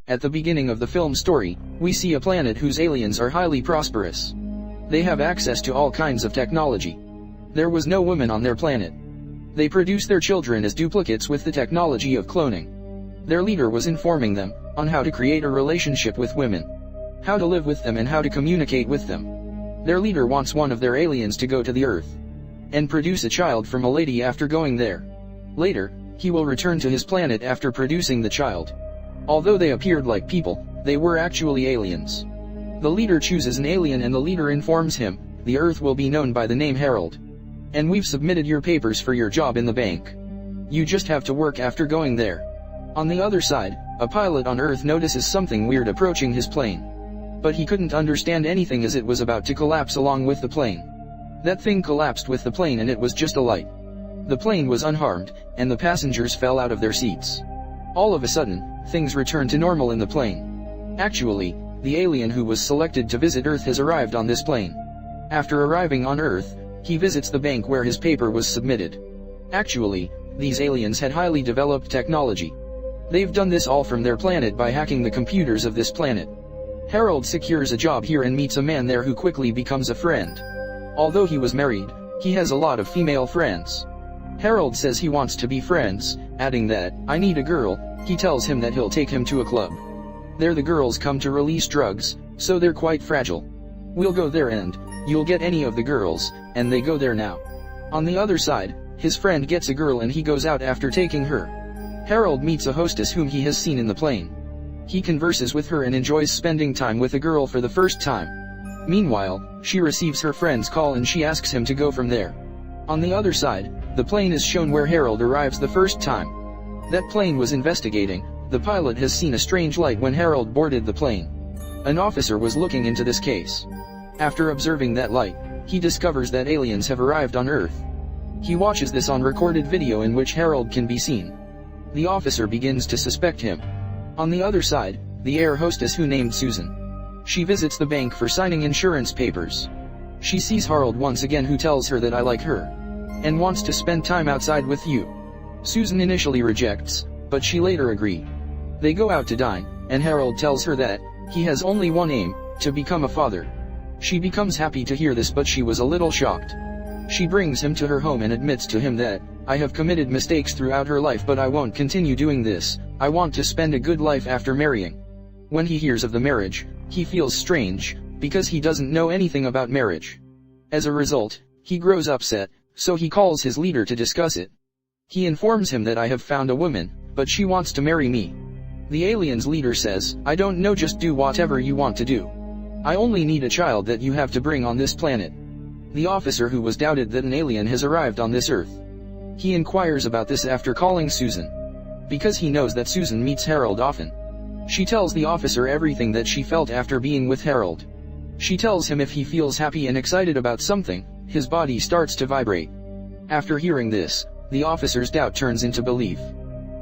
At the beginning of the film story, we see a planet whose aliens are highly prosperous. They have access to all kinds of technology. There was no woman on their planet. They produce their children as duplicates with the technology of cloning. Their leader was informing them on how to create a relationship with women, how to live with them and how to communicate with them. Their leader wants one of their aliens to go to the Earth and produce a child from a lady after going there. Later, he will return to his planet after producing the child. Although they appeared like people, they were actually aliens. The leader chooses an alien and the leader informs him, the Earth will be known by the name Harold. And we've submitted your papers for your job in the bank. You just have to work after going there. On the other side, a pilot on Earth notices something weird approaching his plane. But he couldn't understand anything as it was about to collapse along with the plane. That thing collapsed with the plane and it was just a light. The plane was unharmed, and the passengers fell out of their seats. All of a sudden, things returned to normal in the plane. Actually, the alien who was selected to visit Earth has arrived on this plane. After arriving on Earth, he visits the bank where his paper was submitted. Actually, these aliens had highly developed technology. They've done this all from their planet by hacking the computers of this planet. Harold secures a job here and meets a man there who quickly becomes a friend. Although he was married, he has a lot of female friends. Harold says he wants to be friends, adding that, I need a girl. He tells him that he'll take him to a club. There the girls come to release drugs, so they're quite fragile. We'll go there and you'll get any of the girls, and they go there now. On the other side, his friend gets a girl and he goes out after taking her. Harold meets a hostess whom he has seen in the plane. He converses with her and enjoys spending time with a girl for the first time. Meanwhile, she receives her friend's call and she asks him to go from there. On the other side, the plane is shown where Harold arrives the first time. That plane was investigating. The pilot has seen a strange light when Harold boarded the plane. An officer was looking into this case. After observing that light, he discovers that aliens have arrived on Earth. He watches this on recorded video in which Harold can be seen. The officer begins to suspect him. On the other side, the air hostess who named Susan. She visits the bank for signing insurance papers. She sees Harold once again who tells her that I like her and wants to spend time outside with you. Susan initially rejects, but she later agrees. They go out to dine, and Harold tells her that he has only one aim, to become a father. She becomes happy to hear this, but she was a little shocked. She brings him to her home and admits to him that, I have committed mistakes throughout her life but I won't continue doing this. I want to spend a good life after marrying. When he hears of the marriage, he feels strange, because he doesn't know anything about marriage. As a result, he grows upset, so he calls his leader to discuss it. He informs him that I have found a woman, but she wants to marry me. The alien's leader says, I don't know, just do whatever you want to do. I only need a child that you have to bring on this planet. The officer who was doubted that an alien has arrived on this Earth. He inquires about this after calling Susan. Because he knows that Susan meets Harold often. She tells the officer everything that she felt after being with Harold. She tells him if he feels happy and excited about something, his body starts to vibrate. After hearing this, the officer's doubt turns into belief.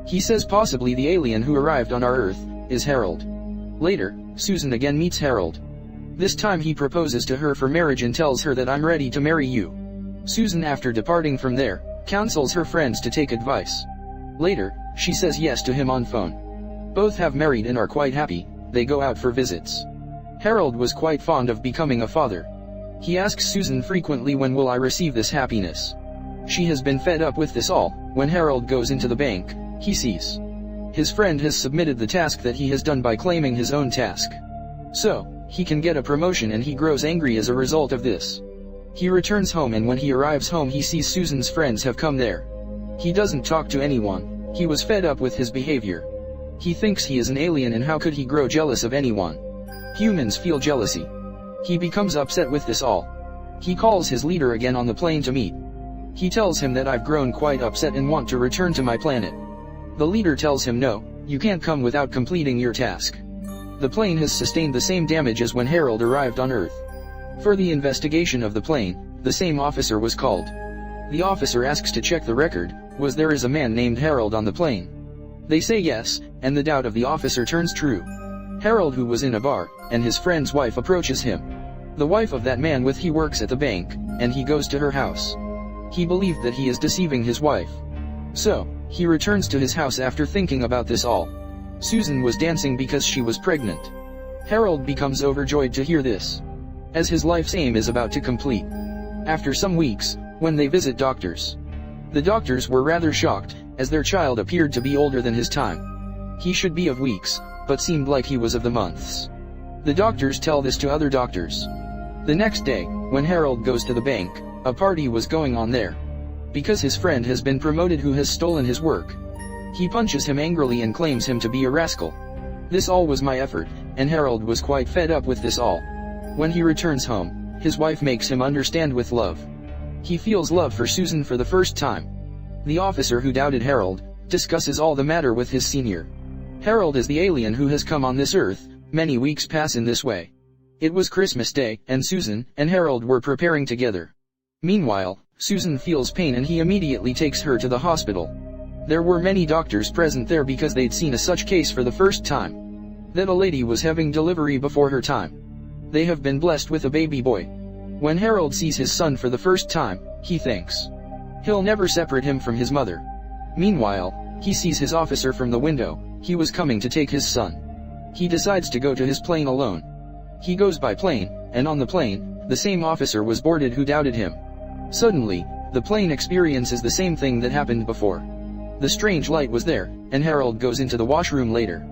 He says possibly the alien who arrived on our Earth is Harold. Later, Susan again meets Harold. This time he proposes to her for marriage and tells her that I'm ready to marry you. Susan, after departing from there, counsels her friends to take advice. Later, she says yes to him on phone. Both have married and are quite happy. They go out for visits. Harold was quite fond of becoming a father. He asks Susan frequently, when will I receive this happiness? She has been fed up with this all. When Harold goes into the bank, he sees his friend has submitted the task that he has done by claiming his own task. So, he can get a promotion and he grows angry as a result of this. He returns home and when he arrives home he sees Susan's friends have come there. He doesn't talk to anyone. He was fed up with his behavior. He thinks he is an alien and how could he grow jealous of anyone? Humans feel jealousy. He becomes upset with this all. He calls his leader again on the plane to meet. He tells him that I've grown quite upset and want to return to my planet. The leader tells him no, you can't come without completing your task. The plane has sustained the same damage as when Harold arrived on Earth. For the investigation of the plane, the same officer was called. The officer asks to check the record, was there is a man named Harold on the plane. They say yes, and the doubt of the officer turns true. Harold, who was in a bar, and his friend's wife approaches him. The wife of that man with he works at the bank, and he goes to her house. He believed that he is deceiving his wife. So, he returns to his house after thinking about this all. Susan was dancing because she was pregnant. Harold becomes overjoyed to hear this, as his life's aim is about to complete. After some weeks, when they visit doctors, the doctors were rather shocked, as their child appeared to be older than his time. He should be of weeks, but seemed like he was of the months. The doctors tell this to other doctors. The next day, when Harold goes to the bank, a party was going on there. Because his friend has been promoted who has stolen his work, he punches him angrily and claims him to be a rascal. This all was my effort, and Harold was quite fed up with this all. When he returns home, his wife makes him understand with love. He feels love for Susan for the first time. The officer who doubted Harold discusses all the matter with his senior. Harold is the alien who has come on this earth. Many weeks pass in this way. It was Christmas Day, and Susan and Harold were preparing together. Meanwhile, Susan feels pain and he immediately takes her to the hospital. There were many doctors present there because they'd seen a such case for the first time, that a lady was having delivery before her time. They have been blessed with a baby boy. When Harold sees his son for the first time, he thinks he'll never separate him from his mother. Meanwhile, he sees his officer from the window. He was coming to take his son. He decides to go to his plane alone. He goes by plane, and on the plane, the same officer was boarded who doubted him. Suddenly, the plane experiences the same thing that happened before. The strange light was there, and Harold goes into the washroom later.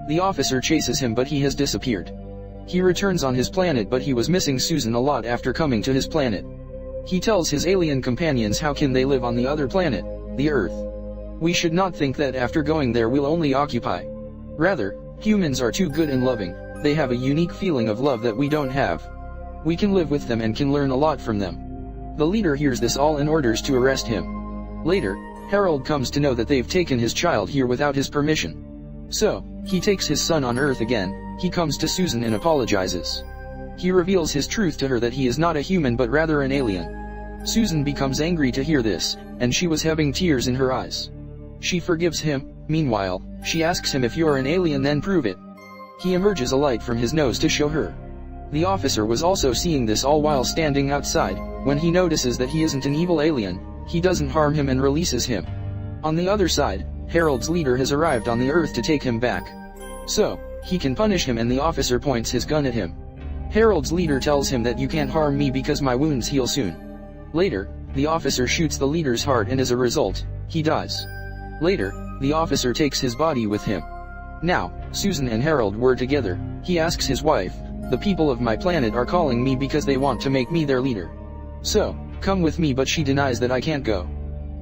The officer chases him but he has disappeared. He returns on his planet but he was missing Susan a lot after coming to his planet. He tells his alien companions how can they live on the other planet, the Earth. We should not think that after going there we'll only occupy. Rather, humans are too good and loving, they have a unique feeling of love that we don't have. We can live with them and can learn a lot from them. The leader hears this all and orders to arrest him. Later, Harold comes to know that they've taken his child here without his permission. So, he takes his son on Earth again. He comes to Susan and apologizes. He reveals his truth to her that he is not a human but rather an alien. Susan becomes angry to hear this, and she was having tears in her eyes. She forgives him. Meanwhile, she asks him if you're an alien then prove it. He emerges a light from his nose to show her. The officer was also seeing this all while standing outside. When he notices that he isn't an evil alien, he doesn't harm him and releases him. On the other side, Harold's leader has arrived on the Earth to take him back. So, he can punish him and the officer points his gun at him. Harold's leader tells him that you can't harm me because my wounds heal soon. Later, the officer shoots the leader's heart and as a result, he dies. Later, the officer takes his body with him. Now, Susan and Harold were together. He asks his wife, the people of my planet are calling me because they want to make me their leader. So, come with me but she denies that I can't go.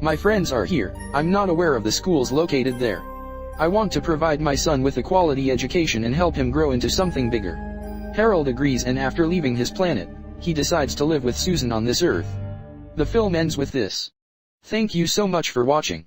My friends are here, I'm not aware of the schools located there. I want to provide my son with a quality education and help him grow into something bigger. Harold agrees and after leaving his planet, he decides to live with Susan on this Earth. The film ends with this. Thank you so much for watching.